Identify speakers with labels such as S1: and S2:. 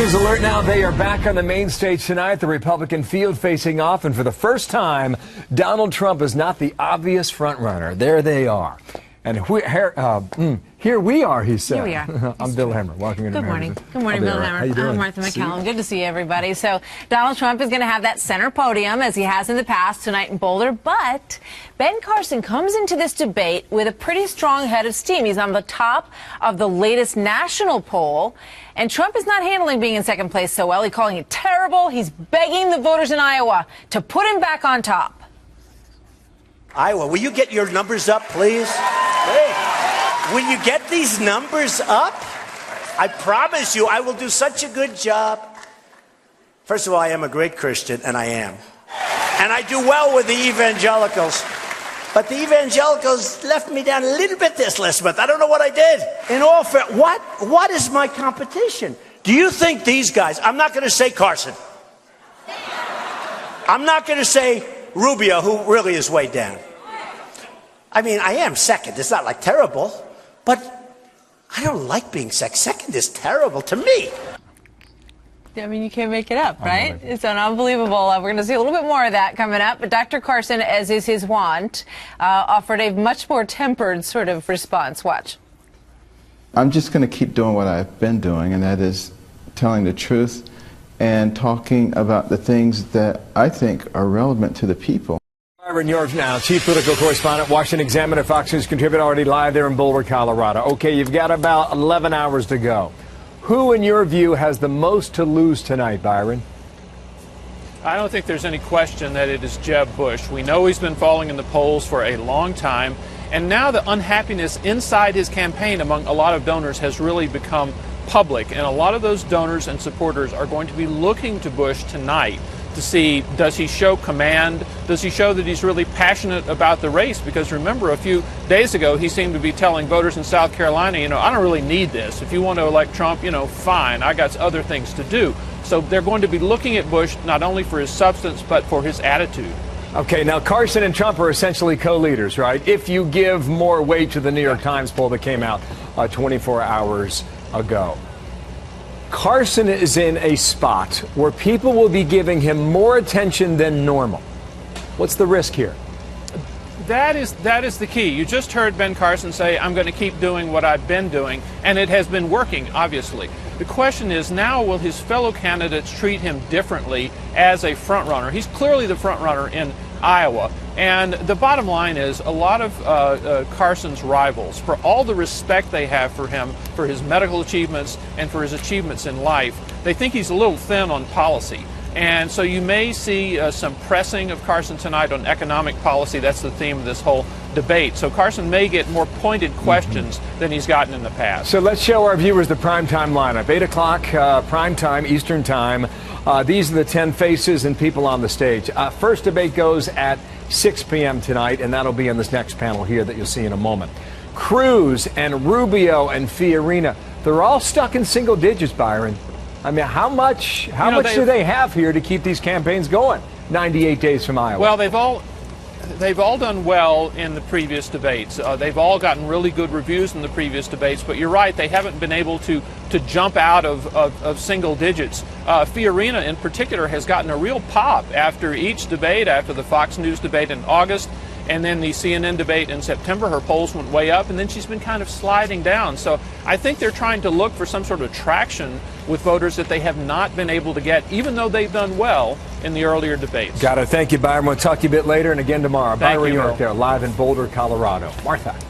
S1: News alert now. They are back on the main stage tonight, the Republican field facing off. And for the first time, Donald Trump is not the obvious frontrunner. There they are. And here we are, he said.
S2: Here we are.
S1: I'm Bill Hammer. Welcome into
S2: Good morning.
S1: America.
S2: Good morning, Bill Hammer.
S1: How you doing?
S2: I'm Martha Maccallum. Good to see everybody. So Donald Trump is going to have that center podium, as he has in the past, tonight in Boulder. But Ben Carson comes into this debate with a pretty strong head of steam. He's on the top of the latest national poll. And Trump is not handling being in second place so well. He's calling it terrible. He's begging the voters in Iowa to put him back on top.
S3: Iowa, will you get your numbers up, please? Hey, will you get these numbers up? I promise you, I will do such a good job. First of all, I am a great Christian, and I am. And I do well with the evangelicals. But the evangelicals left me down a little bit this last month. I don't know what I did. In all fair, what is my competition? Do you think these guys, I'm not going to say Carson. I'm not going to say Rubio, who really is way down. I mean, I am second. It's not like terrible, but I don't like being second. Second is terrible to me.
S2: I mean, you can't make it up, right? It's unbelievable. We're going to see a little bit more of that coming up. But Dr. Carson, as is his wont, offered a much more tempered sort of response. Watch.
S4: I'm just going to keep doing what I've been doing, and that is telling the truth and talking about the things that I think are relevant to the people.
S1: Byron York now, chief political correspondent, Washington Examiner, Fox News contributor, already live there in Boulder, Colorado. Okay, you've got about 11 hours to go. Who, in your view, has the most to lose tonight, Byron?
S5: I don't think there's any question that it is Jeb Bush. We know he's been falling in the polls for a long time, and now the unhappiness inside his campaign among a lot of donors has really become public, and a lot of those donors and supporters are going to be looking to Bush tonight to see, does he show command? Does he show that he's really passionate about the race? Because remember, a few days ago, he seemed to be telling voters in South Carolina, I don't really need this. If you want to elect Trump, fine. I got other things to do. So they're going to be looking at Bush not only for his substance, but for his attitude.
S1: Okay, now Carson and Trump are essentially co-leaders, right? If you give more weight to the New York Times poll that came out 24 hours ago. Carson is in a spot where people will be giving him more attention than normal. What's the risk here?
S5: That is the key. You just heard Ben Carson say, I'm going to keep doing what I've been doing, and it has been working, obviously. The question is now, will his fellow candidates treat him differently as a frontrunner? He's clearly the frontrunner in Iowa. And the bottom line is a lot of Carson's rivals, for all the respect they have for him, for his medical achievements and for his achievements in life, they think he's a little thin on policy. And so you may see some pressing of Carson tonight on economic policy. That's the theme of this whole debate. So Carson may get more pointed questions than he's gotten in the past.
S1: So let's show our viewers the primetime lineup. 8 o'clock primetime Eastern time. These are the 10 faces and people on the stage. First debate goes at 6 p.m. tonight, and that'll be in this next panel here that you'll see in a moment. Cruz and Rubio and Fiorina, they're all stuck in single digits, Byron. I mean, how much do they have here to keep these campaigns going 98 days from Iowa?
S5: Well, they've all done well in the previous debates. They've all gotten really good reviews in the previous debates, but you're right, they haven't been able to jump out of single digits. Fiorina in particular has gotten a real pop after each debate, after the Fox News debate in August and then the CNN debate in September. Her polls went way up, and then she's been kind of sliding down. So I think they're trying to look for some sort of traction with voters that they have not been able to get, even though they've done well in the earlier debates.
S1: Got it. Thank you, Byron. We'll talk to you a bit later and again tomorrow.
S5: Thank
S1: Byron
S5: you,
S1: York
S5: Bill.
S1: there, live in Boulder, Colorado. Martha.